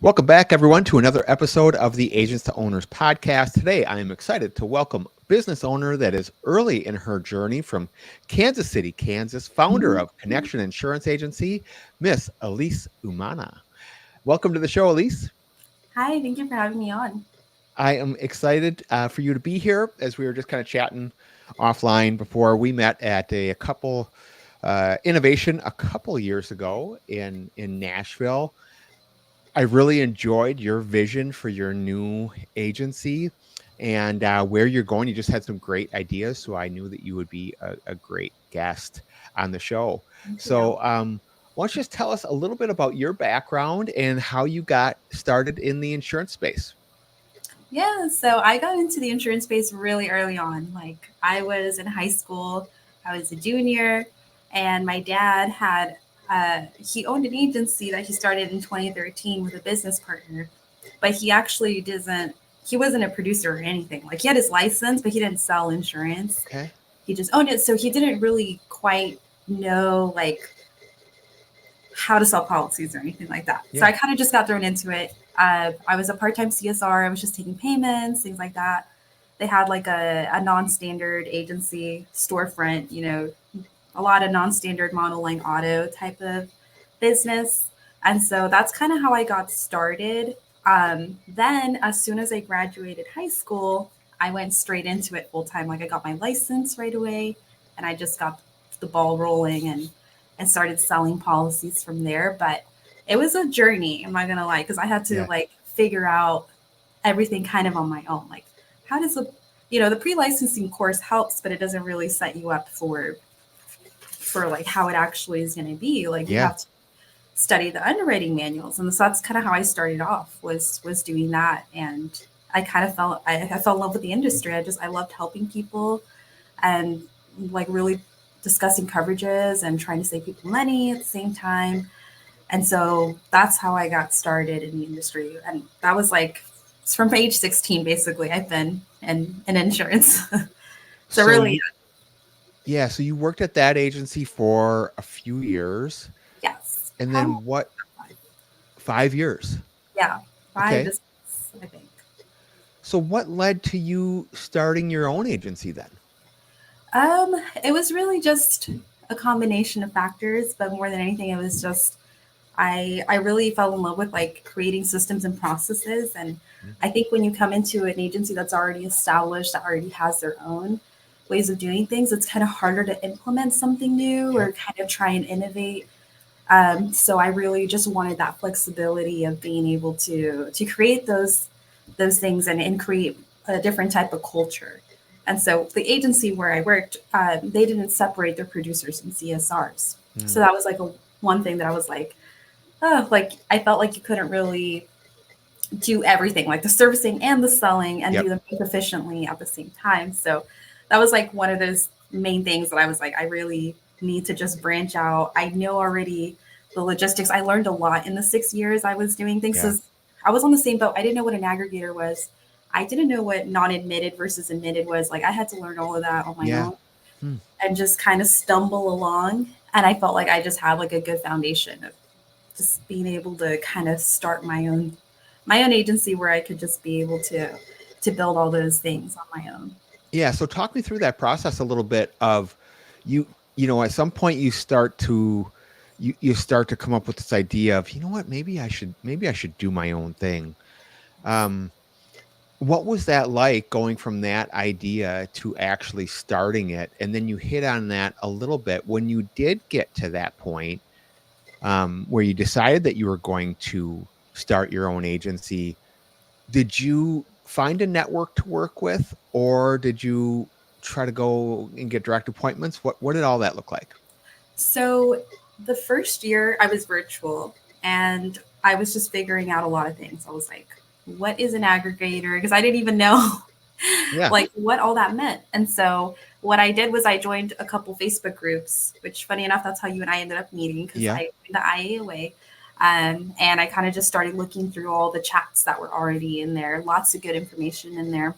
Welcome back, everyone, to another episode of the Agents to Owners podcast. Today, I am excited to welcome business owner that is early in her journey from Kansas City, Kansas, founder of Connection Insurance Agency, Miss Elis Umana. Welcome to the show, Elis. Hi, thank you for having me on. I am excited for you to be here, as we were just kind of chatting offline before we met at a couple innovation a couple years ago in Nashville. I really enjoyed your vision for your new agency and where you're going. You just had some great ideas, so I knew that you would be a great guest on the show. Thank So, you. why don't you just tell us a little bit about your background and how you got started in the insurance space? Yeah, so I got into the insurance space really early on. Like I was in high school, I was a junior, and my dad had he owned an agency that he started in 2013 with a business partner, but he actually doesn't. He wasn't a producer or anything. Like he had his license, but he didn't sell insurance. Okay. He just owned it, so he didn't really quite know like how to sell policies or anything like that. So Yeah. I kind of just got thrown into it. I was a part-time CSR. I was just taking payments, things like that. They had like a non-standard agency storefront, a lot of non-standard monoline auto type of business. And so that's kind of how I got started. Then as soon as I graduated high school, I went straight into it full time. Like I got my license right away and I just got the ball rolling and started selling policies from there. But it was a journey, am I gonna lie? Because I had to Yeah. like figure out everything kind of on my own. Like how does the pre-licensing course helps, but it doesn't really set you up for like how it actually is gonna be. Like you Yeah. have to study the underwriting manuals. And so that's kind of how I started off was doing that. And I kind of I fell in love with the industry. I loved helping people and like really discussing coverages and trying to save people money at the same time. And so that's how I got started in the industry. And that was like, it's from age 16, basically, I've been in insurance. So So really, you, yeah, so you worked at that agency for a few years, yes. and Probably then what? 5 years. yeah, five Okay. to six, I think. So what led to you starting your own agency then? It was really just a combination of factors, but more than anything, it was just I really fell in love with like creating systems and processes. And I think when you come into an agency that's already established, that already has their own ways of doing things, it's kind of harder to implement something new Yep. or kind of try and innovate. So I really just wanted that flexibility of being able to create those things and create a different type of culture. And so the agency where I worked, they didn't separate their producers and CSRs. So Mm. that was like one thing that I was like, oh, like I felt like you couldn't really do everything, like the servicing and the selling, and Yep. do them efficiently at the same time. So that was like one of those main things that I was like, I really need to just branch out. I know already the logistics. I learned a lot in the 6 years I was doing things. Yeah. So I was on the same boat. I didn't know what an aggregator was. I didn't know what non-admitted versus admitted was. Like I had to learn all of that on my Yeah. own and just kind of stumble along. And I felt like I just had like a good foundation of just being able to kind of start my own agency where I could just be able to build all those things on my own. Yeah. So talk me through that process a little bit of you, at some point you start to come up with this idea of, what, maybe I should do my own thing. Um, what was that like going from that idea to actually starting it? And then you hit on that a little bit when you did get to that point, where you decided that you were going to start your own agency. Did you find a network to work with, or did you try to go and get direct appointments? What did all that look like? So the first year I was virtual and I was just figuring out a lot of things. I was like, what is an aggregator? Because I didn't even know Yeah. like what all that meant. And so what I did was I joined a couple Facebook groups, which funny enough, that's how you and I ended up meeting because Yeah. I joined the IAOA. And I kind of just started looking through all the chats that were already in there, lots of good information in there.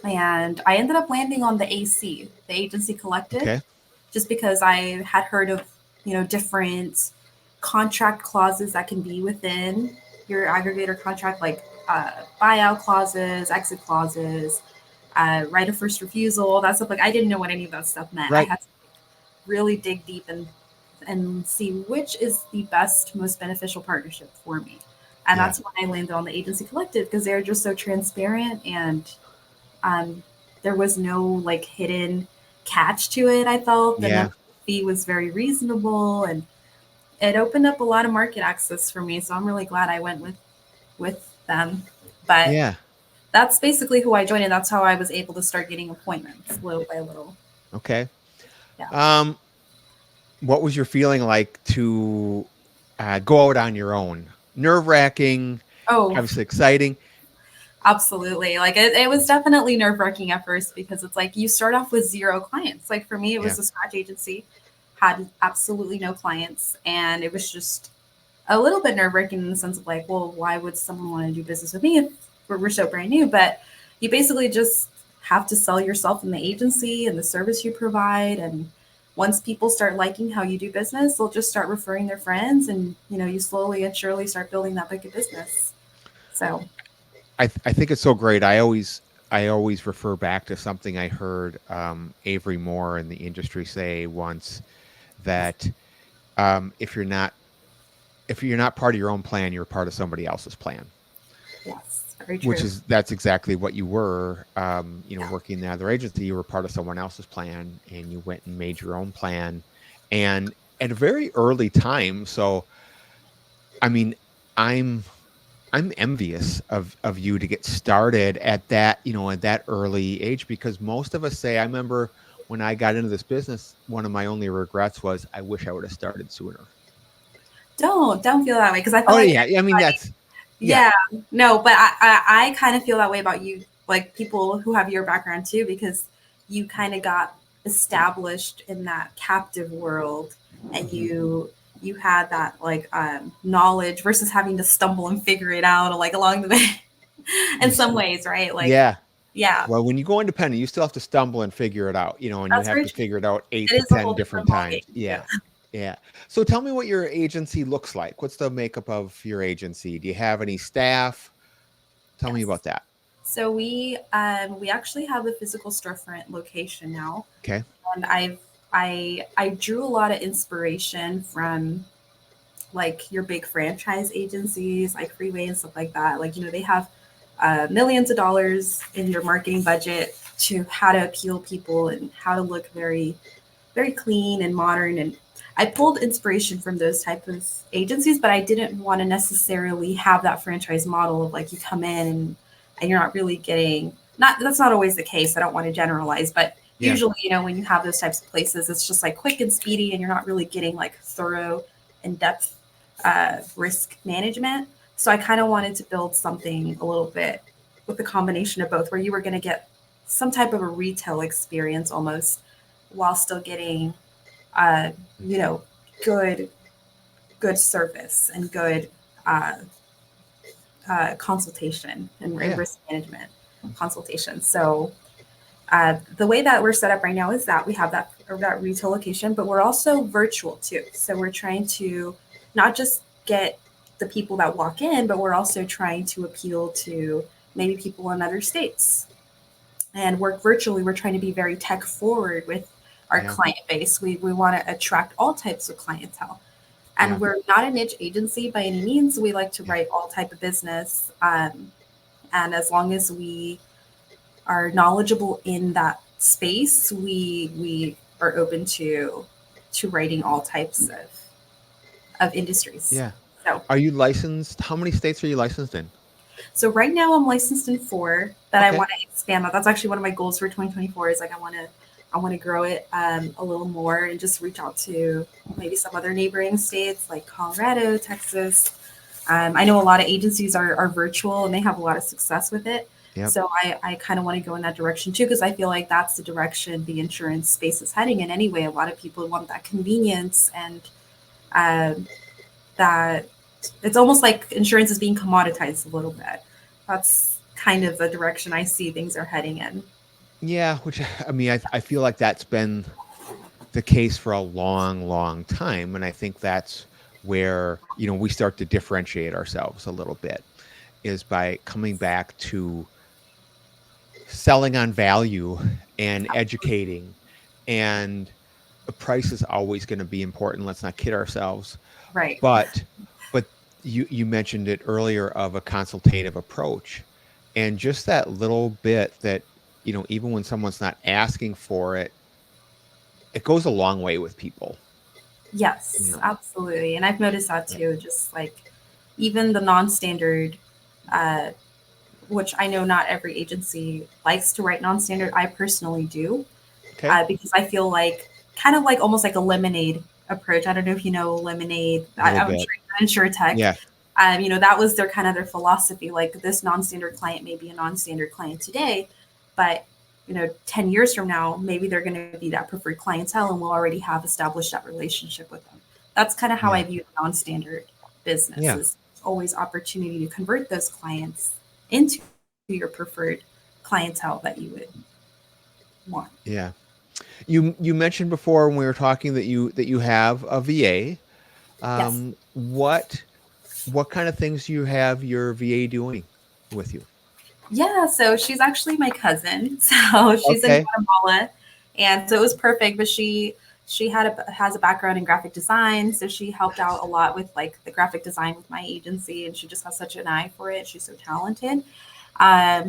And I ended up landing on the AC, the Agency Collective, Okay. just because I had heard of, different contract clauses that can be within your aggregator contract, like buyout clauses, exit clauses, right of first refusal, all that stuff. Like I didn't know what any of that stuff meant. I Right. had to really dig deep and see which is the best, most beneficial partnership for me. And Yeah. that's when I landed on the agency collective because they're just so transparent and um, there was no like hidden catch to it. I felt the Yeah. member fee was very reasonable and it opened up a lot of market access for me. So I'm really glad I went with them. But Yeah. that's basically who I joined, and that's how I was able to start getting appointments little by little. Okay. Yeah. Um, what was your feeling like to go out on your own? Nerve wracking, Oh, obviously exciting. absolutely. Like it was definitely nerve wracking at first because it's like you start off with zero clients. Like for me, it Yeah. was a scratch agency, had absolutely no clients, and it was just a little bit nerve wracking in the sense of like, well, why would someone want to do business with me if we're so brand new? But you basically just have to sell yourself in the agency and the service you provide. And once people start liking how you do business, they'll just start referring their friends, and you slowly and surely start building that book of business. So, I think it's so great. I always refer back to something I heard Avery Moore in the industry say once that if you're not part of your own plan, you're part of somebody else's plan. yes, very Which true. is that's exactly what you were. Yeah. Working in the other agency, you were part of someone else's plan, and you went and made your own plan, and at a very early time. So, I mean, I'm I'm envious of you to get started at that, at that early age, because most of us say, I remember when I got into this business, one of my only regrets was I wish I would have started sooner. Don't feel that way because I feel Oh like yeah, I mean that's yeah, yeah, no, but I kind of feel that way about you, like people who have your background too, because you kind of got established in that captive world, and hmm you had that like knowledge versus having to stumble and figure it out like along the way. In some ways, right? Like, yeah. yeah, Well, when you go independent, you still have to stumble and figure it out, and you that's have very to true. figure it out eight It to is a ten whole different different ballgame times. too. Yeah, yeah. So tell me what your agency looks like. What's the makeup of your agency? Do you have any staff? Tell me Yes. about that. So we actually have a physical storefront location now, Okay. and I drew a lot of inspiration from like your big franchise agencies like Freeway and stuff like that. Like they have millions of dollars in their marketing budget to how to appeal people and how to look very very clean and modern. And I pulled inspiration from those type of agencies, but I didn't want to necessarily have that franchise model of like you come in and you're not really getting, not that's not always the case. I don't want to generalize, but Yeah. usually, when you have those types of places, it's just like quick and speedy and you're not really getting like thorough, in-depth risk management. So I kind of wanted to build something a little bit with a combination of both where you were going to get some type of a retail experience almost while still getting uh, you know, good good service and good uh, consultation and Yeah. risk management consultation. So the way that we're set up right now is that we have that retail location, but we're also virtual too. So we're trying to not just get the people that walk in, but we're also trying to appeal to maybe people in other states and work virtually. We're trying to be very tech forward with our Yeah. client base. We want to attract all types of clientele. Yeah. And we're not a niche agency by any means. We like to Yeah. write all type of business. And as long as we are knowledgeable in that space, we are open to writing all types of industries. Yeah. So Are you licensed? How many states are you licensed in? so right now I'm licensed in 4, but I Okay. want to expand that. That's actually one of my goals for 2024 is like I want to grow it a little more and just reach out to maybe some other neighboring states like Colorado, Texas. I know a lot of agencies are virtual and they have a lot of success with it. Yep. So I kind of want to go in that direction too because I feel like that's the direction the insurance space is heading in anyway. A lot of people want that convenience and um, that it's almost like insurance is being commoditized a little bit. That's kind of the direction I see things are heading in. Yeah. Which I mean, I feel like that's been the case for a long, long time, and I think that's where, we start to differentiate ourselves a little bit is by coming back to selling on value and educating. And the price is always going to be important. Let's not kid ourselves. Right. But you mentioned it earlier of a consultative approach, and just that little bit that, even when someone's not asking for it, it goes a long way with people. Yes, absolutely. And I've noticed that too. Just like even the non-standard, uh, which I know not every agency likes to write non-standard. I personally do, Okay. because I feel like kind of like almost like a lemonade approach. I don't know if you know lemonade. A little I'm bit. sure InsurTech. Yeah. That was their kind of their philosophy. Like this non-standard client may be a non-standard client today, but 10 years from now, maybe they're going to be that preferred clientele and we'll already have established that relationship with them. That's kind of how Yeah. I view the non-standard business. Yeah. Is always opportunity to convert those clients into your preferred clientele that you would want. Yeah. You mentioned before when we were talking that you have a VA. Yes. What kind of things do you have your VA doing with you? Yeah, so she's actually my cousin. So she's in Okay. Guatemala, and so it was perfect. But she has a background in graphic design, so she helped out a lot with like the graphic design with my agency, and she just has such an eye for it. She's so talented.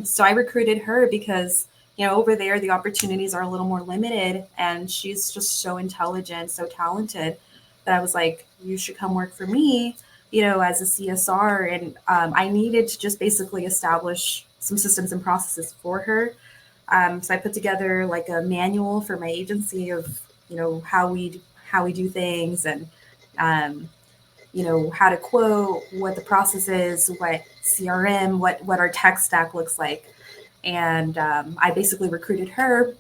So I recruited her because over there the opportunities are a little more limited, and she's just so intelligent, so talented that I was like, you should come work for me, as a CSR. And I needed to just basically establish some systems and processes for her. So I put together like a manual for my agency of how we do things, and um, how to quote, what the process is, what CRM, what our tech stack looks like. And I basically recruited her.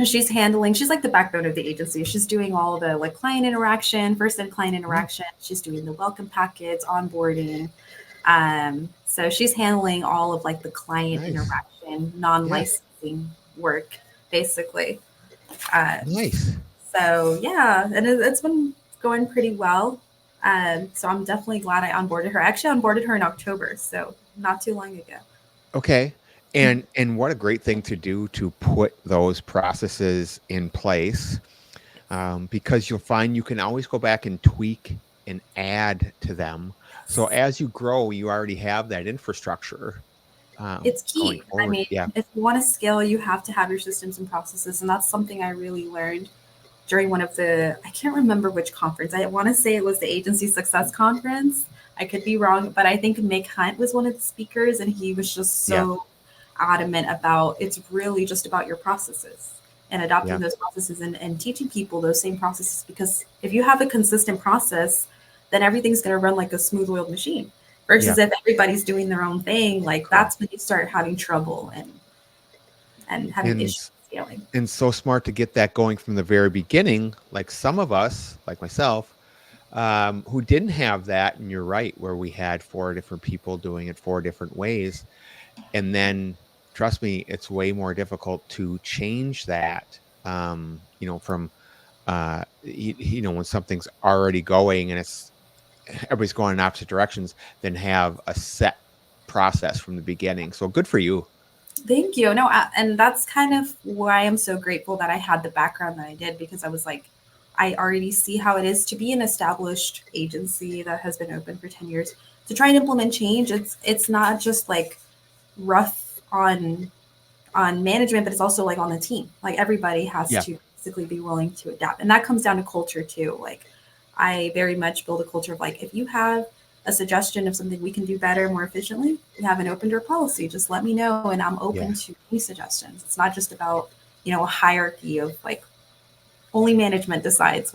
She's like the backbone of the agency. She's doing all the like client interaction, first end client interaction. She's doing the welcome packets, onboarding. So she's handling all of like the client Nice. interaction, Yeah. non-licensing work, basically. Um, Nice. so yeah, and it's been going pretty well. So I'm definitely glad I onboarded her. I actually onboarded her in October, so not too long ago. Okay. And what a great thing to do to put those processes in place, because you'll find you can always go back and tweak and add to them. So as you grow, you already have that infrastructure It's going key. I forward. mean, Yeah. if you want to scale, you have to have your systems and processes, and that's something I really learned during one of I can't remember which conference. I want to say it was the Agency Success Conference. I could be wrong, but I think Mick Hunt was one of the speakers, and he was just Yeah. so adamant about it's really just about your processes and adopting Yeah. those processes, and teaching people those same processes. Because if you have a consistent process, then everything's going to run like a smooth oiled machine. Yeah. Versus if everybody's doing their own thing, like Correct. that's when you start having trouble and having And issues scaling. and so smart to get that going from the very beginning, like some of us, like myself, who didn't have that. And you're right, where we had four different people doing it four different ways. And then trust me, it's way more difficult to change that, from, when something's already going and everybody's going in opposite directions, than have a set process from the beginning. So good for you. Thank you. No, and that's kind of why I'm so grateful that I had the background that I did, because I was like, I already see how it is to be an established agency that has been open for 10 years to try and implement change. It's not just like rough on management, but it's also like on the team. Like everybody has Yeah. to basically be willing to adapt. And that comes down to culture too. Like I very much build a culture of like, if you have a suggestion of something we can do better, more efficiently, we have an open door policy. Just let me know and I'm Yeah. open to any suggestions. It's not just about, a hierarchy of like only management decides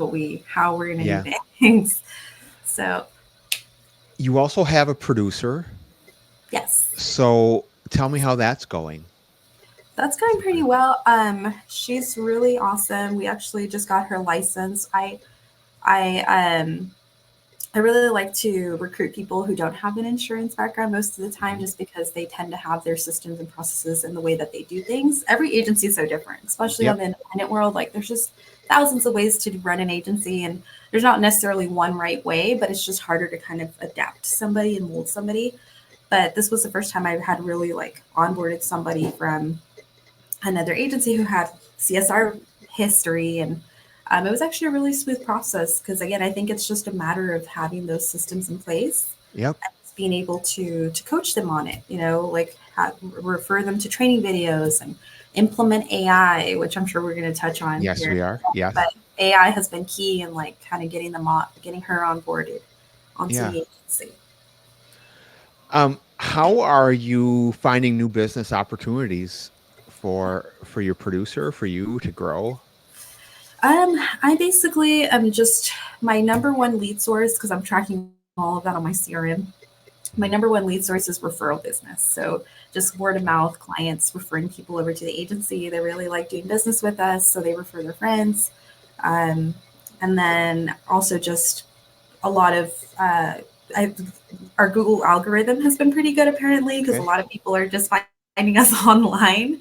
how we're gonna Yeah. do things. So You also have a producer. yes. So tell me how that's going. That's going pretty well. She's really awesome. We actually just got her license. I I really like to recruit people who don't have an insurance background most of the time, just because they tend to have their systems and processes and the way that they do things. Every agency is so different, especially on Yep. the independent world. Like there's just thousands of ways to run an agency, and there's not necessarily one right way, but it's just harder to kind of adapt to somebody and mold somebody. But this was the first time I had really like onboarded somebody from another agency who had CSR history, and it was actually a really smooth process because again, I think it's just a matter of having those systems in place Yep. and being able to coach them on it. Like refer them to training videos and implement AI, which I'm sure we're going to touch on Yes, here. we are. Yes. But AI has been key in like kind of getting her onboarded onto Yeah. the agency. How are you finding new business opportunities for your producer, for you to grow? I basically am just my number one lead source because I'm tracking all of that on my CRM. My number one lead source is referral business. So just word of mouth, clients referring people over to the agency. They really like doing business with us, so they refer their friends. Um, and then also just a lot of I, our Google algorithm has been pretty good apparently because a Okay. lot of people are just finding us online.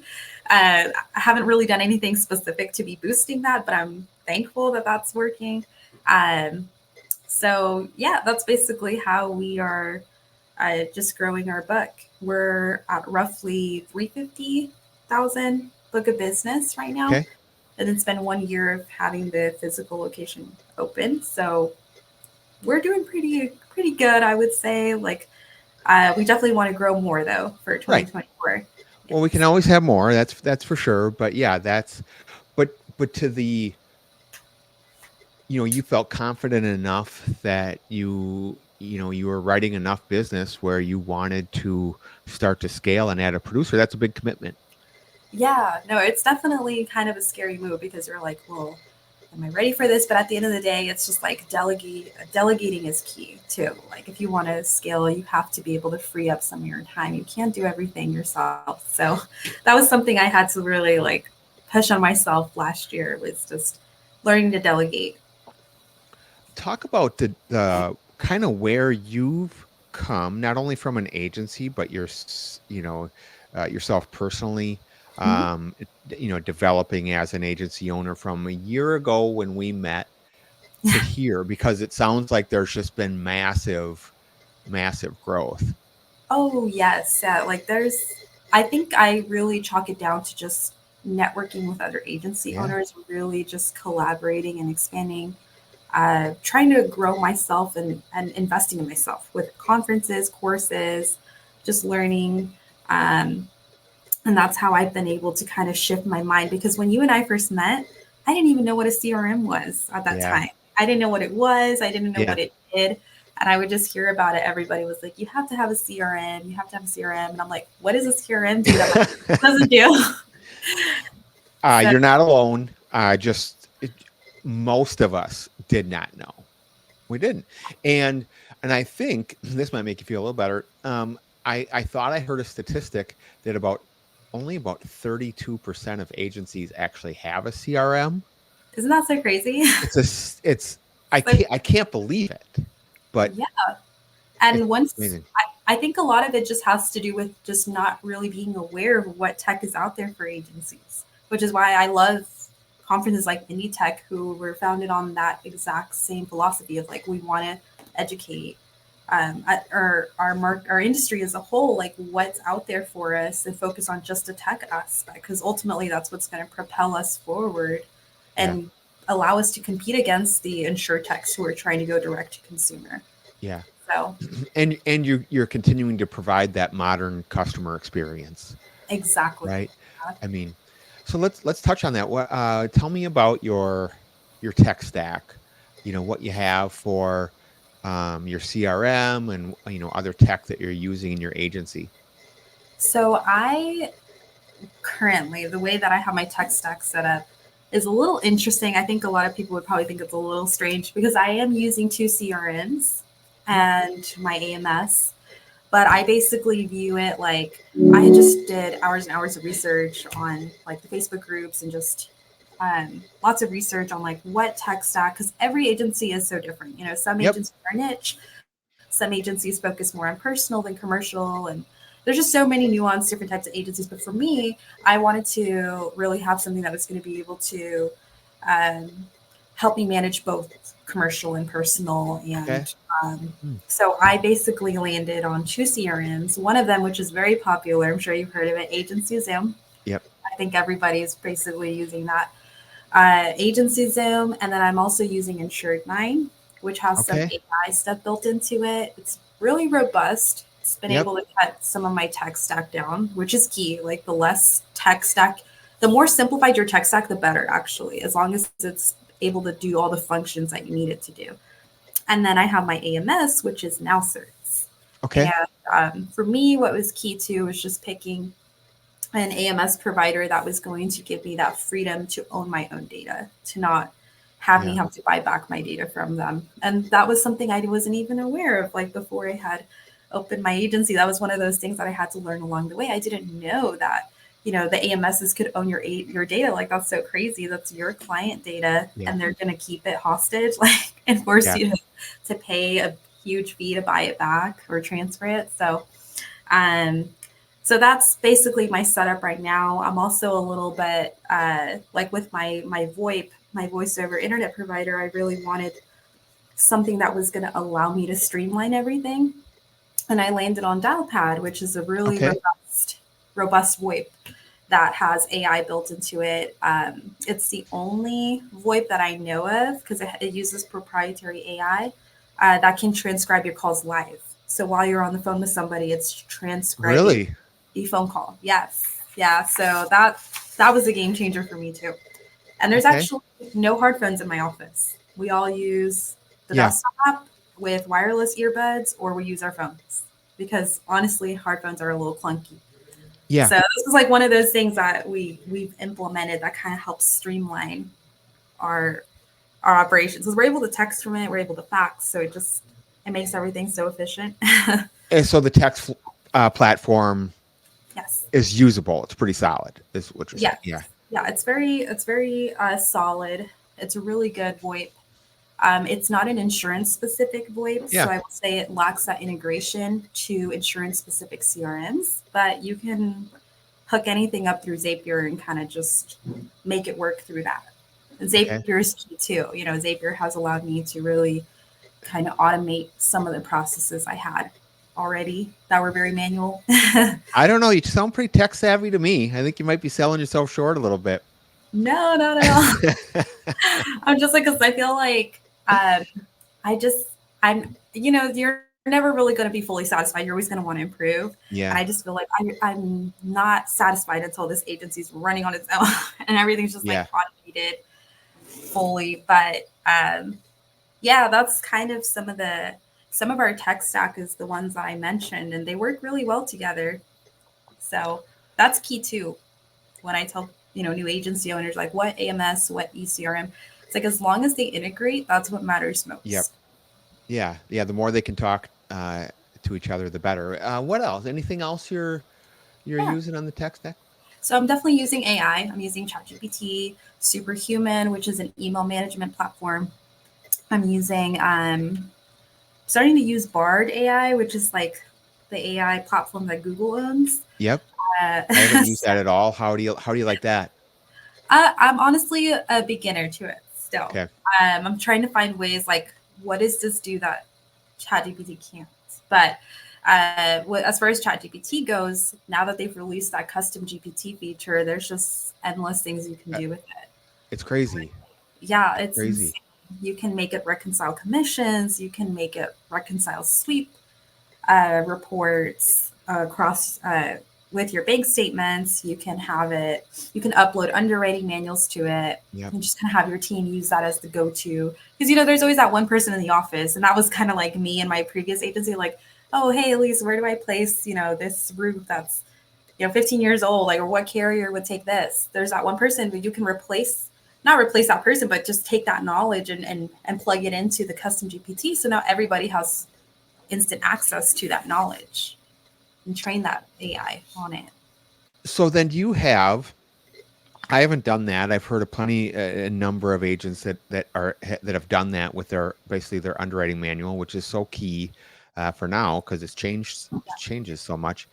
I haven't really done anything specific to be boosting that, but I'm thankful that that's working. Um, so yeah, that's basically how we are just growing our book. We're at roughly 350,000 book of business right now, Okay. and it's been 1 year of having the physical location open. So we're doing pretty good, I would say. Like we definitely want to grow more though for Right. 2024. Well, we can Yes. always have more. That's for sure. But yeah, but to the you felt confident enough that you were writing enough business where you wanted to start to scale and add a producer. That's a big commitment. Yeah, no, it's definitely kind of a scary move because you're like, well, am I ready for this? But at the end of the day, it's just like delegating is key too. Like if you want to scale, you have to be able to free up some of your time. You can't do everything yourself. So that was something I had to really like push on myself last year, was just learning to delegate. Talk about the kind of where you've come, not only from an agency, but yourself personally, Mhm. developing as an agency owner from a year ago when we met to here, because it sounds like there's just been massive growth. Oh yes, yeah. Like I think I really chalk it down to just networking with other agency Yeah. owners, really just collaborating and expanding, trying to grow myself and investing in myself with conferences, courses, just learning. Um, and that's how I've been able to kind of shift my mind because when you and I first met, I didn't even know what a CRM was at that Yeah. time. I didn't know what it was. I didn't know Yeah. what it did. And I would just hear about it. Everybody was like, you have to have a CRM. You have to have a CRM. And I'm like, what does a CRM do that my doesn't do? So You're not alone. Most of us did not know. We didn't. And and I think this might make you feel a little better. I thought I heard a statistic that only about 32% of agencies actually have a CRM. isn't that so crazy? It's So I can't believe it, but yeah. it's And once amazing. I think a lot of it just has to do with just not really being aware of what tech is out there for agencies, which is why I love conferences like Indie Tech, who were founded on that exact same philosophy of like we want to educate our industry as a whole, like what's out there for us, and focus on just the tech aspect because ultimately that's what's going to propel us forward Yeah. and allow us to compete against the insure techs who are trying to go direct to consumer. Yeah. So And you're continuing to provide that modern customer experience, exactly. right? I mean, so let's touch on that. Tell me about your tech stack. What you have for your CRM and other tech that you're using in your agency. So I currently, the way that I have my tech stack set up is a little interesting. I think a lot of people would probably think it's a little strange because I am using two CRMs and my AMS, but I basically view it like I just did hours and hours of research on like the Facebook groups and just lots of research on like what tech stack, because every agency is so different. You know, some Yep. agencies are niche, some agencies focus more on personal than commercial, and there's just so many nuanced different types of agencies. But for me, I wanted to really have something that was going to be able to um, help me manage both commercial and personal. Okay. And so I basically landed on two CRMs, one of them, which is very popular. I'm sure you've heard of it, Agency Zoom. Yep. I think everybody's basically using that. Agency Zoom. And then I'm also using Insured Nine, which has some Okay. AI stuff built into it. It's really robust. It's been Yep. able to cut some of my tech stack down, which is key. Like the less tech stack, the more simplified your tech stack, the better, actually, as long as it's able to do all the functions that you need it to do. And then I have my AMS, which is now certs. Okay. And for me, what was key too was just picking an AMS provider that was going to give me that freedom to own my own data, to not have me Yeah. have to buy back my data from them. And that was something I wasn't even aware of. Like before I had opened my agency, that was one of those things that I had to learn along the way. I didn't know that, you know, the AMSs could own your data. Like that's so crazy. That's your client data, Yeah. and they're going to keep it hostage, like, and force Yeah. you to pay a huge fee to buy it back or transfer it. Um, so that's basically my setup right now. I'm also a little bit like with my VoIP, my voice over internet provider. I really wanted something that was going to allow me to streamline everything, and I landed on Dialpad, which is a really Okay. robust VoIP that has AI built into it. It's the only VoIP that I know of, because it uses proprietary AI that can transcribe your calls live. So while you're on the phone with somebody, it's transcribing Really? the phone call. Yes, yeah. So that was a game changer for me too. And there's Okay. actually no hard phones in my office. We all use the Yeah. desktop with wireless earbuds, or we use our phones, because honestly, hard phones are a little clunky. Yeah. So this is like one of those things that we've implemented that kind of helps streamline our operations, because we're able to text from it, we're able to fax, so it makes everything so efficient. And so the text platform Yes. is usable. It's pretty solid, is what you're saying. Yes. Yeah. Yeah. It's very solid. It's a really good VoIP. It's not an insurance specific VoIP, Yeah. so I will say it lacks that integration to insurance specific CRMs, but you can hook anything up through Zapier and kind of just make it work through that. And Okay. Zapier is key too. You know, Zapier has allowed me to really kind of automate some of the processes I had already that were very manual. I don't know. You sound pretty tech savvy to me. I think you might be selling yourself short a little bit. No, not at all. I'm just like, because I feel like you're never really going to be fully satisfied. You're always going to want to improve. Yeah. And I just feel like I'm not satisfied until this agency's running on its own and everything's just Yeah. like automated fully. But yeah, that's kind of some of our tech stack is the ones that I mentioned, and they work really well together. So that's key too. When I tell, new agency owners, like what AMS, what ECRM, it's like, as long as they integrate, that's what matters most. Yep. Yeah. Yeah. The more they can talk to each other, the better. What else? Anything else you're Yeah. using on the tech stack? So I'm definitely using AI. I'm using ChatGPT, Superhuman, which is an email management platform. I'm using starting to use Bard AI, which is like the AI platform that Google owns. Yep. I haven't used that at all. How do you like that? I'm honestly a beginner to it still. Okay. I'm trying to find ways, like, what does this do that ChatGPT can't? But as far as ChatGPT goes, now that they've released that custom GPT feature, there's just endless things you can do with it. It's crazy. Yeah, it's Crazy. insane. You can make it reconcile commissions. You can make it reconcile sweep reports across with your bank statements. You can you can upload underwriting manuals to it. Yep. And just kind of have your team use that as the go-to. Because, there's always that one person in the office. And that was kind of like me in my previous agency, like, oh, hey, Elise, where do I place, this roof that's, 15 years old? Like, or what carrier would take this? There's that one person, but you can not replace that person, but just take that knowledge and plug it into the custom GPT. So now everybody has instant access to that knowledge and train that AI on it. So then do you have I haven't done that. I've heard of a number of agents that have done that with their basically their underwriting manual, which is so key for now because it changes so much.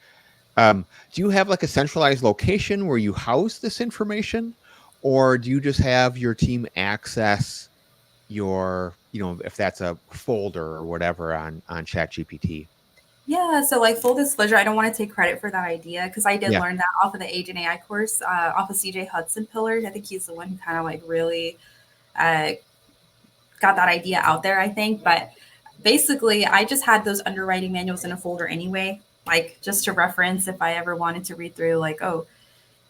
Do you have like a centralized location where you house this information, or do you just have your team access your, if that's a folder or whatever on ChatGPT? Yeah, so like full disclosure, I don't want to take credit for that idea because I did Yeah, learn that off of the Agent AI course, off of CJ Hudson Pillard. I think he's the one who kind of like really uh, got that idea out there, I think. But basically, I just had those underwriting manuals in a folder anyway, like just to reference if I ever wanted to read through, like, oh,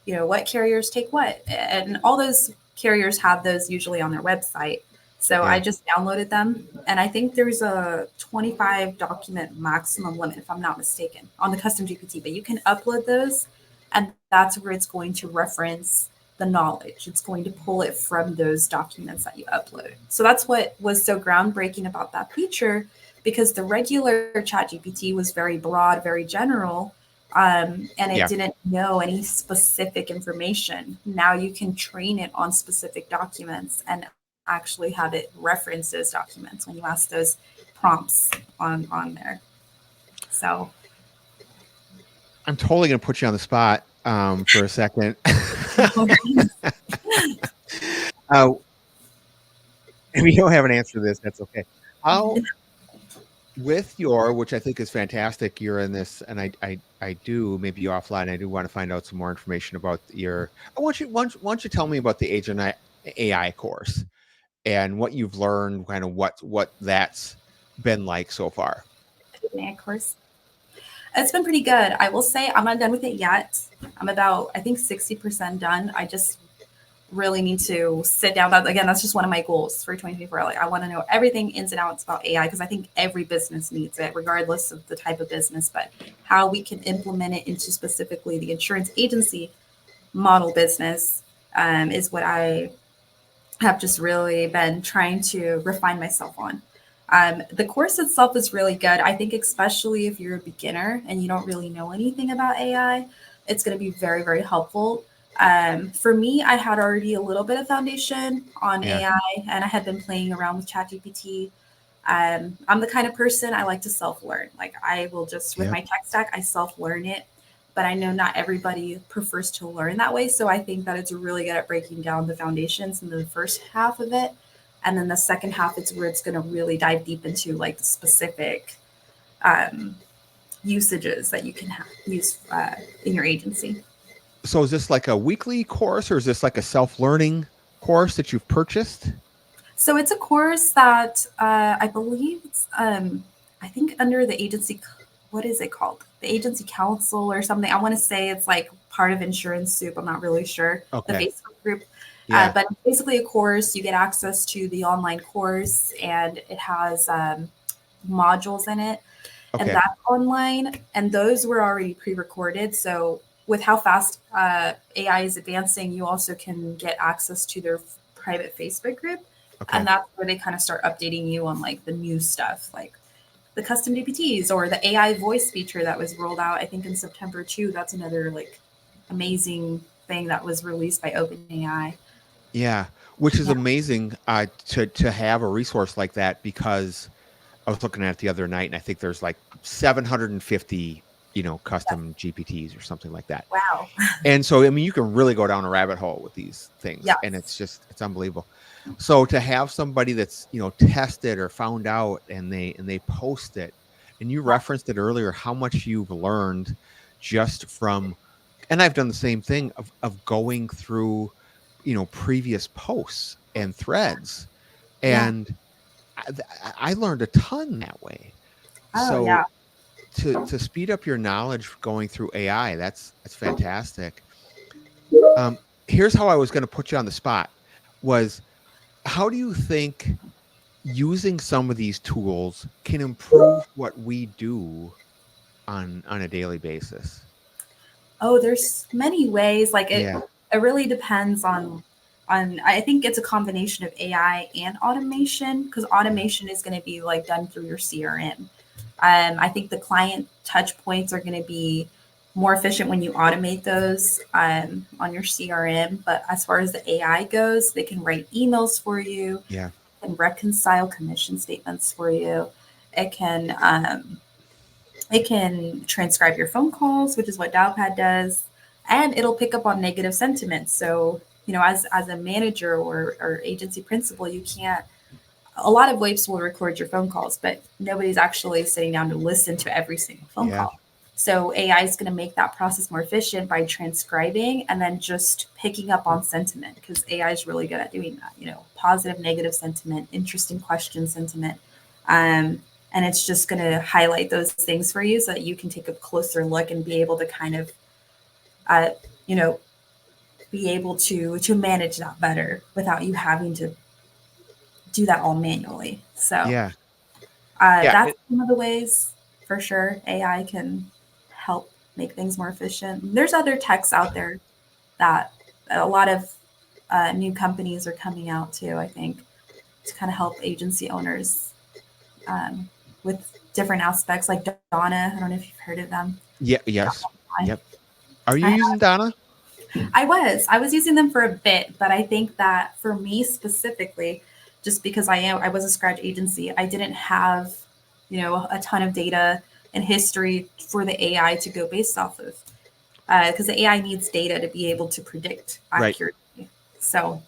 what carriers take what. And all those carriers have those usually on their website. So I yeah, just downloaded them. And I think there's a 25 document maximum limit, if I'm not mistaken, on the custom GPT. But you can upload those, and that's where it's going to reference the knowledge. It's going to pull it from those documents that you upload. So that's what was so groundbreaking about that feature, because the regular ChatGPT was very broad, very general, and it yeah. didn't know any specific information. Now you can train it on specific documents and actually have it reference those documents when you ask those prompts on there. So I'm totally going to put you on the spot for a second. uh, if you don't have an answer to this, that's okay. How with your, which I think is fantastic, you're in this, and I do, maybe offline, I do want to find out some more information about your. I want you to tell me about the Agent AI course and what you've learned, kind of what that's been like so far. of course, it's been pretty good. I will say I'm not done with it yet. I'm about, I think, 60% done. I just really need to sit down. That's just one of my goals for 2024. Like, I want to know everything ins and outs about AI because I think every business needs it, regardless of the type of business. But how we can implement it into specifically the insurance agency model business is what I have just really been trying to refine myself on. The course itself is really good. I think, especially if you're a beginner and you don't really know anything about AI, it's going to be very, very helpful. For me, I had already a little bit of foundation on Yeah, AI, and I had been playing around with ChatGPT. I'm the kind of person I like to self learn. Like, I will just, with yeah, my tech stack, I self learn it. But I know not everybody prefers to learn that way. So I think that it's really good at breaking down the foundations in the first half of it. And then the second half is where it's going to really dive deep into like the specific um, usages that you can use in your agency. so is this like a weekly course, or is this like a self-learning course that you've purchased? So it's a course that I believe it's, I think under the agency, what is it called? The agency council or something. I want to say it's like part of Insurance Soup. I'm not really sure. The Okay, Facebook group. yeah, But it's basically a course. You get access to the online course, and it has modules in it, and okay, that's online. And those were already pre-recorded. So with how fast AI is advancing, you also can get access to their private Facebook group, okay. and that's where they kind of start updating you on like the new stuff, like the custom GPTs or the AI voice feature that was rolled out, I think, in September too. That's another like amazing thing that was released by OpenAI. Yeah, which is Yeah. amazing to have a resource like that, because I was looking at it the other night, and I think there's like 750, Yes. custom GPTs or something like that. Wow. And so, I mean, you can really go down a rabbit hole with these things, and Yes. it's unbelievable. So to have somebody that's, tested or found out, and they post it, and you Yeah. referenced it earlier, how much you've learned just from, and I've done the same thing of going through, previous posts and threads, Yeah. and I learned a ton that way. Oh, So yeah. to speed up your knowledge going through AI, that's fantastic. Here's how I was going to put you on the spot was, how do you think using some of these tools can improve what we do on a daily basis? Oh, there's many ways. Like Yeah, it really depends on. I think it's a combination of AI and automation, because yeah, automation is going to be like done through your CRM. I think the client touch points are going to be more efficient when you automate those on your CRM. But as far as the AI goes, they can write emails for you, Yeah. and reconcile commission statements for you. It can transcribe your phone calls, which is what Dialpad does, and it'll pick up on negative sentiment. So, as a manager or agency principal, you can't. A lot of WAPes will record your phone calls, but nobody's actually sitting down to listen to every single phone Yeah. call. So AI is going to make that process more efficient by transcribing and then just picking up on sentiment, because AI is really good at doing that. Positive, negative sentiment, interesting question sentiment. And it's just going to highlight those things for you so that you can take a closer look and be able to kind of, uh, you know, be able to manage that better without you having to do that all manually. So Yeah. Yeah. that's one of the ways for sure AI can help make things more efficient. There's other techs out there that a lot of new companies are coming out to, I think, to kind of help agency owners with different aspects like Donna. I don't know if you've heard of them. Yeah. Yes. I, Yep. Are you I using Donna? I was using them for a bit, but I think that for me specifically, just because I was a scratch agency, I didn't have, a ton of data and history for the AI to go based off of, because the AI needs data to be able to predict Right. accurately. So,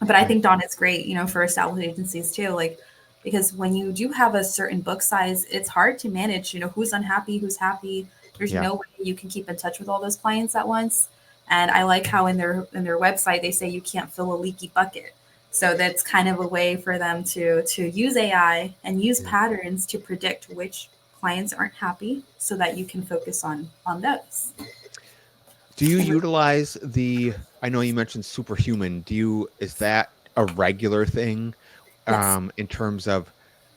but I Right. think Dawn is great, for established agencies too, like, because when you do have a certain book size, it's hard to manage, who's unhappy, who's happy. There's Yeah. no way you can keep in touch with all those clients at once. And I like how in their website they say you can't fill a leaky bucket. So that's kind of a way for them to use AI and use Yeah. patterns to predict which clients aren't happy so that you can focus on those. Do you utilize I know you mentioned superhuman. Is that a regular thing Yes. in terms of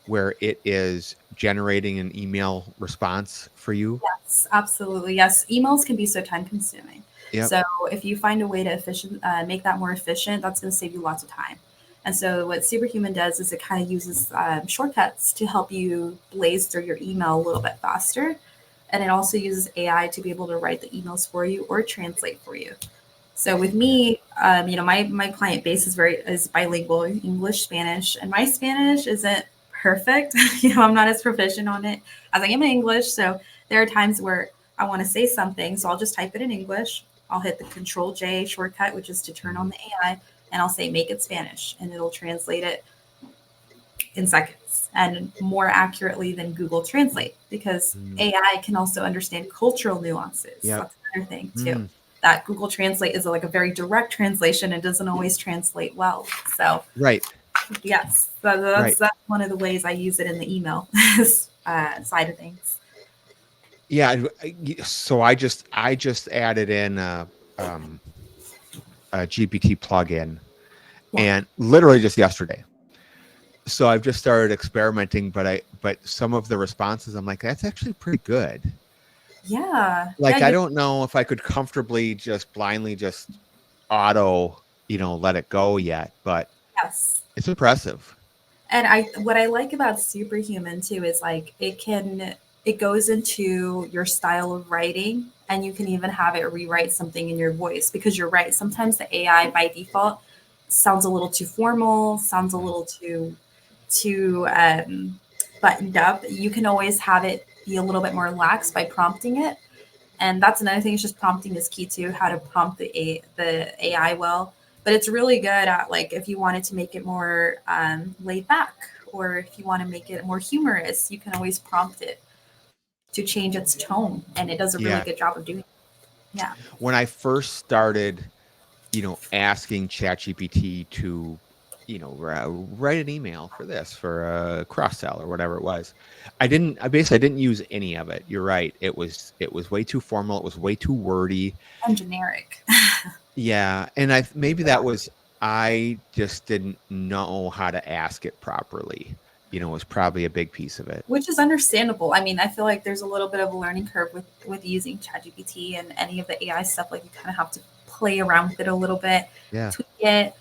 where it is generating an email response for you? Yes, absolutely. Yes, emails can be so time consuming. Yep. So if you find a way to make that more efficient, that's going to save you lots of time. And so what Superhuman does is it kind of uses shortcuts to help you blaze through your email a little bit faster. And it also uses AI to be able to write the emails for you or translate for you. So with Yeah. me, my client base is bilingual, English, Spanish, and my Spanish isn't perfect. I'm not as proficient on it as I am in English. So there are times where I want to say something, so I'll just type it in English. I'll hit the Control J shortcut, which is to turn on Mhm. the AI, and I'll say make it Spanish, and it'll translate it in seconds and more accurately than Google Translate, because Mm. AI can also understand cultural nuances. Yep. That's another thing too. Mm. That Google Translate is like a very direct translation and doesn't always translate well. So Right. yes, that's Right. that's one of the ways I use it in the email side of things. Yeah. So I just added in um, a GPT plugin, Yeah, and literally just yesterday. So I've just started experimenting, but some of the responses I'm like, that's actually pretty good. yeah. Like, I don't know if I could comfortably just blindly just auto, let it go yet, but Yes. it's impressive. And what I like about Superhuman too is like it goes into your style of writing, and you can even have it rewrite something in your voice, because you're right. Sometimes the AI by default sounds a little too formal, sounds a Mm. little too buttoned up. You can always have it be a little bit more lax by prompting it. And that's another thing, is just prompting is key too, how to prompt the AI well. But it's really good at, like, if you wanted to make it more laid back, or if you want to make it more humorous, you can always prompt it to change its tone, and it does a really Yeah. good job of doing it. Yeah. When I first started, asking ChatGPT to, write an email for this, for a cross sell or whatever it was, I didn't use any of it. You're right. It was way too formal. It was way too wordy. And generic. Yeah, and maybe I just didn't know how to ask it properly. Was probably a big piece of it. Which is understandable. I mean, I feel like there's a little bit of a learning curve with using ChatGPT and any of the AI stuff. Like, you kind of have to play around with it a little bit, Yeah. tweak it.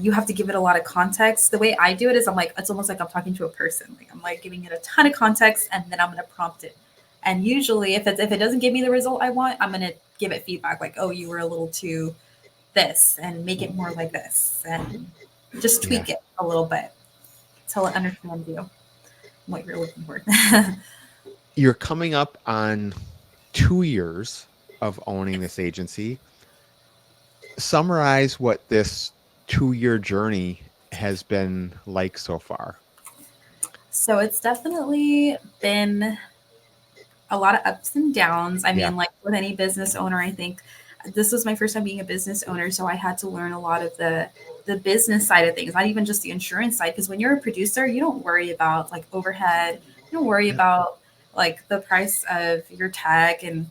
You have to give it a lot of context. The way I do it is, I'm like, it's almost like I'm talking to a person. Like, I'm like giving it a ton of context, and then I'm going to prompt it And usually if it doesn't give me the result I want, I'm going to give it feedback like, oh, you were a little too this, and make it more like this, and just Yeah. tweak it a little bit until it understands you, what you're looking for. You're coming up on 2 years of owning this agency. Summarize what this 2-year journey has been like so far. So it's definitely been a lot of ups and downs. I Yeah. mean, like with any business owner, I think this was my first time being a business owner, so I had to learn a lot of the business side of things, not even just the insurance side. Because when you're a producer, you don't worry about like overhead, you don't worry Yeah. about like the price of your tech and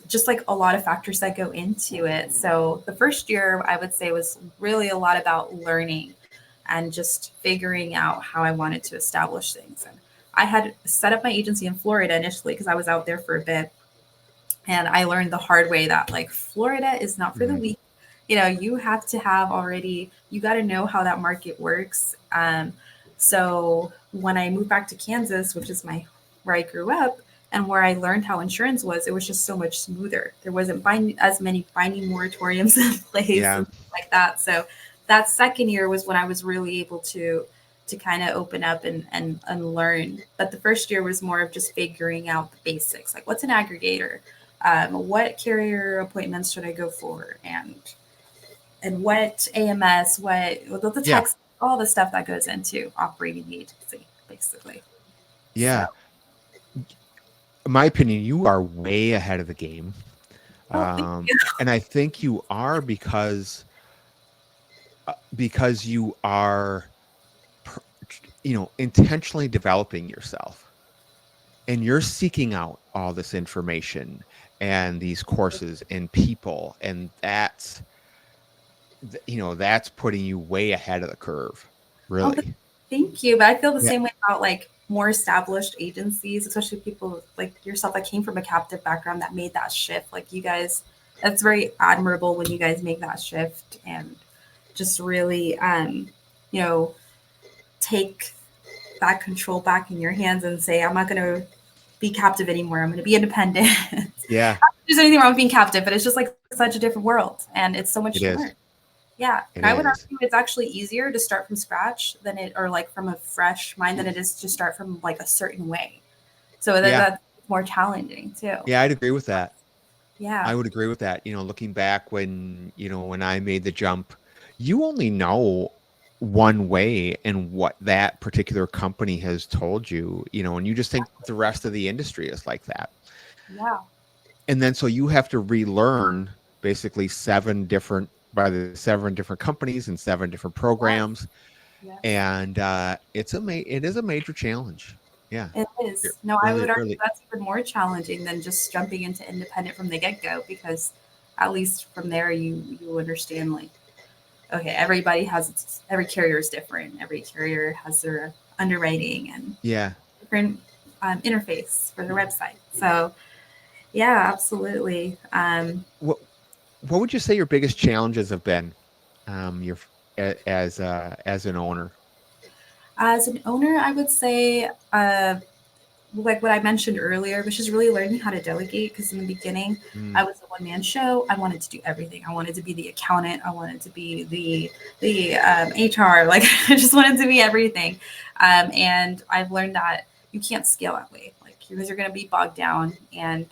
just like a lot of factors that go into it. So the first year, I would say, was really a lot about learning and just figuring out how I wanted to establish things. And I had set up my agency in Florida initially because I was out there for a bit. And I learned the hard way that like Florida is not for the Mhm. weak. You have to have already, you got to know how that market works. So when I moved back to Kansas, which is where I grew up and where I learned how insurance was, it was just so much smoother. There wasn't as many binding moratoriums in place Yeah. and stuff like that. So that second year was when I was really able to kind of open up and learn. But the first year was more of just figuring out the basics, like what's an aggregator, what carrier appointments should I go for, and what AMS, what the Yeah. text, all the stuff that goes into operating the agency, basically. So, Yeah. In my opinion, you are way ahead of the game. oh, thank you. And I think you are because you are intentionally developing yourself, and you're seeking out all this information and these courses and people, and that's putting you way ahead of the curve, Oh, really. thank you. But I feel the Yeah. same way about like more established agencies, especially people like yourself that came from a captive background that made that shift. Like you guys, that's very admirable when you guys make that shift and just really, you know, take that control back in your hands and say, I'm not going to be captive anymore. I'm going to be independent. Not Yeah, that there's anything wrong with being captive, but it's just like such a different world and it's so much it to is. learn. Yeah. It And I would is. argue it's actually easier to start from scratch or like from a fresh mind than it is to start from like a certain way. So Yeah. that's more challenging too. Yeah, I'd agree with that. I Yeah. would agree with that. Looking back when I made the jump, you only know one way and what that particular company has told you, and you just think the rest of the industry is like that. Yeah. And then so you have to relearn basically seven different companies and seven different Yes. programs. Yes. And it is a major challenge. Yeah. It It is. No, I really, would argue really, that's even more challenging than just jumping into independent from the get go because at least from there you understand like okay, every carrier is different. Every carrier has their underwriting and yeah. different interface for their website. So yeah, absolutely. What would you say your biggest challenges have been, your as an owner? As an owner, I would say like what I mentioned earlier, which is really learning how to delegate. Because in the beginning, Mm, I was a one man show. I wanted to do everything. I wanted to be the accountant. I wanted to be the HR. Like I just wanted to be everything. And I've learned that you can't scale that way. Like because you're going to be bogged down, and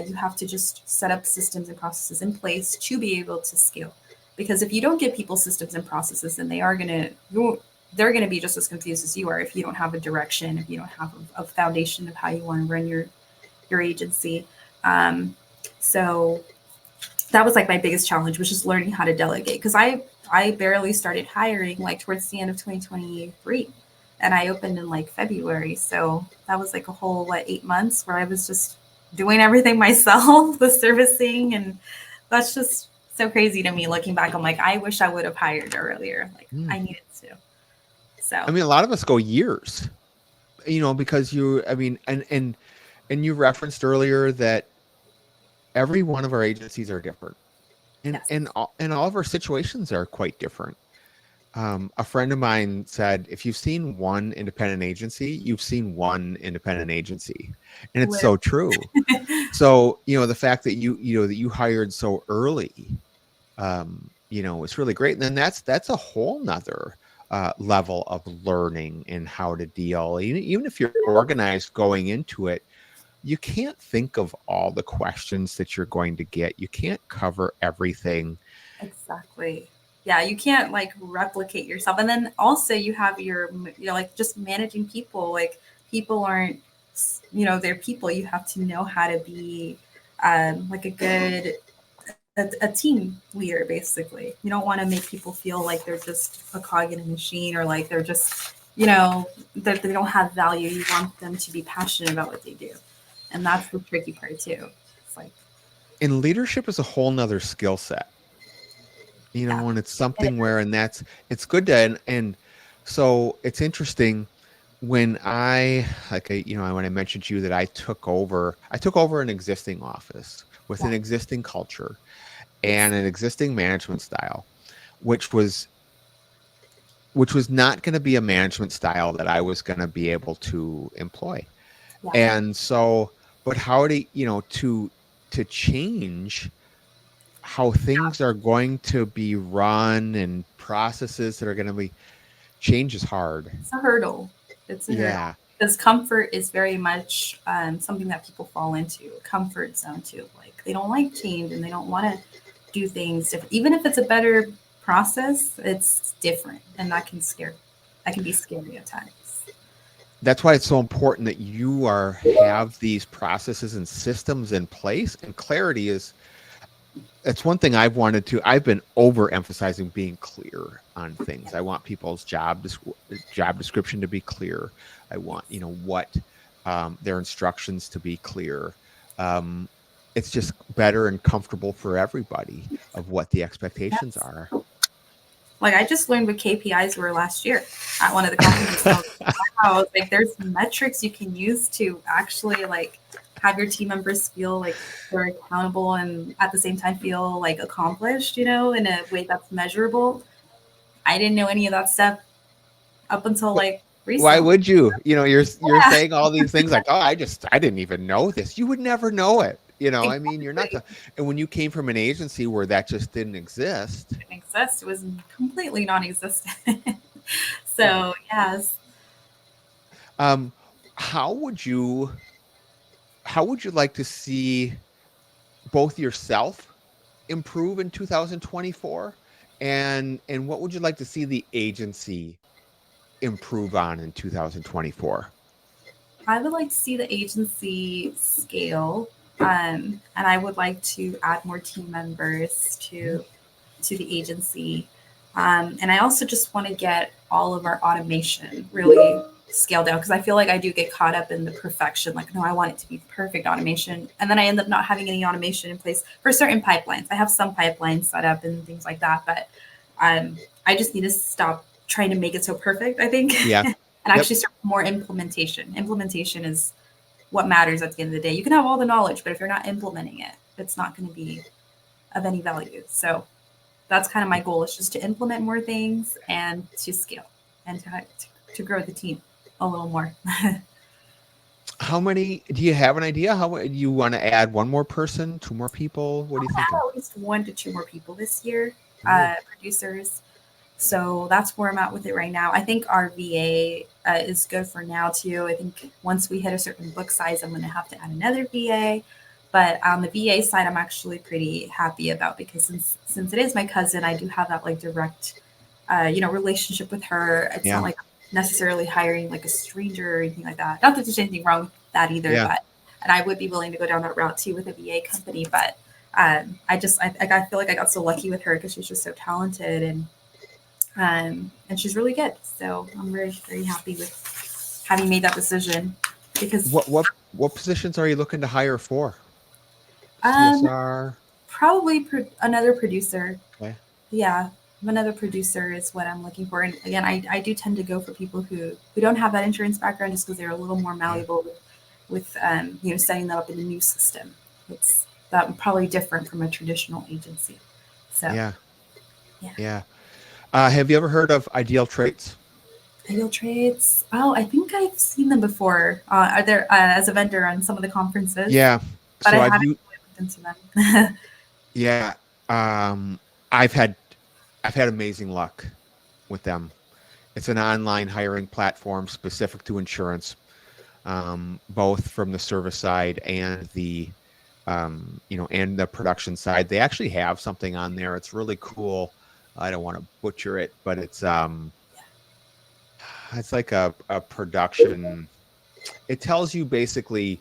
you have to just set up systems and processes in place to be able to scale. Because if you don't give people systems and processes, then they're going to be just as confused as you are if you don't have a direction, if you don't have a foundation of how you want to run your agency. Um, so that was like my biggest challenge, was just learning how to delegate because I barely started hiring like towards the end of 2023, and I opened in like February. So that was like a whole 8 months where I was just doing everything myself, the servicing, and that's just so crazy to me looking back. I'm like, I wish I would have hired earlier. Like mm. I needed to. So I mean, a lot of us go years, because I mean, and you referenced earlier that every one of our agencies are different, and yes. and all of our situations are quite different. A friend of mine said, if you've seen one independent agency, you've seen one independent agency. And it's so true. So, the fact that that you hired so early, it's really great. And then that's a whole nother level of learning and how to deal. Even if you're organized going into it, you can't think of all the questions that you're going to get. You can't cover everything. Exactly. Yeah, you can't like replicate yourself. And then also you have like just managing people. Like people aren't, they're people. You have to know how to be like a team leader, basically. You don't want to make people feel like they're just a cog in a machine or like they're just, that they don't have value. You want them to be passionate about what they do. And that's the tricky part too. It's like, And leadership is a whole nother skill set. yeah. And it's something where, it's good to, and so it's interesting when when I mentioned to you that I took over an existing office with Yeah. an existing culture It's and an existing management style, which was not going to be a management style that I was going to be able to employ. yeah. And so, but how do to change how things are going to be run and processes that are going to be change is hard. It's a hurdle. It's a hurdle. Yeah. Because comfort is very much something that people fall into, a comfort zone too. Like they don't like change and they don't want to do things different. Even if it's a better process, it's different, and that can scare. That can be scary at times. That's why it's so important that you have these processes and systems in place, and clarity is that's one thing I've been overemphasizing being clear on things. I want people's job description to be clear. I want, what their instructions to be clear. It's just better and comfortable for everybody of what the expectations are. Like I just learned what KPIs were last year at one of the companies. So, wow, like there's metrics you can use to actually like have your team members feel like they're accountable and at the same time feel like accomplished, in a way that's measurable. I didn't know any of that stuff up until like Why recently. would you? You're Yeah, saying all these things like, oh, I didn't even know this. You would never know it. I mean, you're not exactly. and when you came from an agency where that just didn't exist. It didn't exist. It was completely non-existent. Right. So yes, Um, how would you like to see both yourself improve in 2024, and what would you like to see the agency improve on in 2024? I would like to see the agency scale, and I would like to add more team members to the agency. And I also just want to get all of our automation really scaled down because I feel like I do get caught up in the perfection. Like, no, I want it to be perfect automation. And then I end up not having any automation in place for certain pipelines. I have some pipelines set up and things like that, but I just need to stop trying to make it so perfect, I think, Yeah. and Yep. actually start more implementation. Implementation is what matters at the end of the day. You can have all the knowledge, but if you're not implementing it, it's not going to be of any value. So that's kind of my goal is just to implement more things and to scale and to grow the team a little more. How many do you have an idea? How you want to add one more person, two more people? What are you thinking? At least 1 to 2 more people this year, Ooh. producers. So that's where I'm at with it right now. I think our VA is good for now too. I think once we hit a certain book size, I'm going to have to add another VA. But on the VA side, I'm actually pretty happy about because since it is my cousin, I do have that like direct, relationship with her. It's not Yeah. like necessarily hiring like a stranger or anything like that. Not that there's anything wrong with that either, Yeah. but and I would be willing to go down that route too with a VA company. But I feel like I got so lucky with her because she's just so talented and she's really good. So I'm very very happy with having made that decision because What positions are you looking to hire for? um, CSR. probably another producer. Okay. Yeah, another producer is what I'm looking for. And again, I do tend to go for people who don't have that insurance background just because they're a little more Yeah. malleable with setting that up in a new system. It's that probably different from a traditional agency. So Yeah. yeah. Yeah. Have you ever heard of Ideal Traits? Ideal traits. Oh, I think I've seen them before. Are there as a vendor on some of the conferences, Yeah. but I So haven't really looked into them. yeah, um, I've had amazing luck with them. It's an online hiring platform specific to insurance, both from the service side and the and the production side. They actually have something on there. It's really cool. I don't want to butcher it, but it's like a production. It tells you basically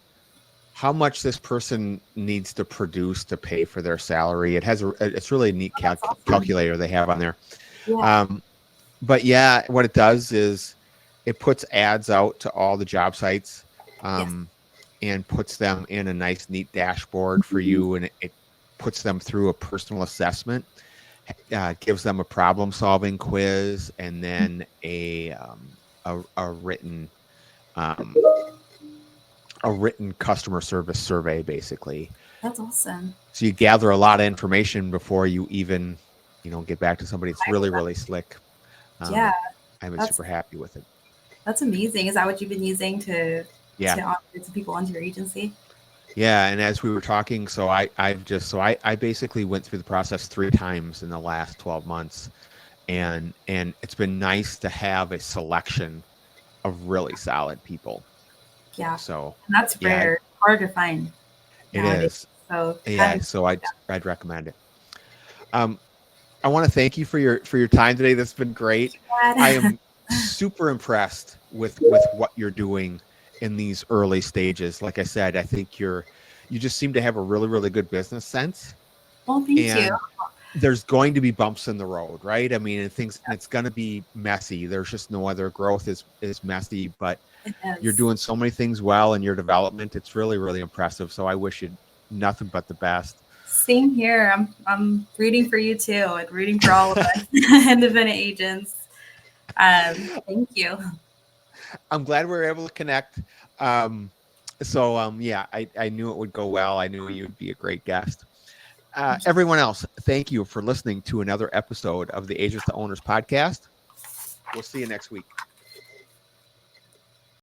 how much this person needs to produce to pay for their salary. It's really a neat That's awesome. calculator they have on there. Yeah. Um, but yeah, what it does is it puts ads out to all the job sites, Yes. and puts them in a nice, neat dashboard for Mhm. you, and it puts them through a personal assessment, gives them a problem-solving quiz, and then a written um, customer service survey, basically. That's awesome. So you gather a lot of information before you even, get back to somebody. It's I really, love really slick. Yeah, I've been that's super happy with it. that's amazing. Is that what you've been using to Yeah. onboard some people onto your agency? Yeah. And as we were talking, so I basically went through the process 3 times in the last 12 months. And it's been nice to have a selection of really solid people. Yeah, So and that's yeah, rare, hard to find it nowadays. is. So Yeah. having So I'd recommend it. Um, I want to thank you for your time today. That's been great. I that. am super impressed with what you're doing in these early stages. Like I said, I think you just seem to have a really, really good business sense. Well, thank you. And there's going to be bumps in the road, right? I mean, it's going to be messy. There's just no other growth is messy, but It you're is. doing so many things well in your development. It's really, really impressive. So I wish you nothing but the best. Same here. I'm rooting for you too, and rooting for all of us independent agents. Thank you. I'm glad we were able to connect. Yeah, I knew it would go well. I knew you'd be a great guest. Everyone else, thank you for listening to another episode of the Agents to Owners podcast. We'll see you next week.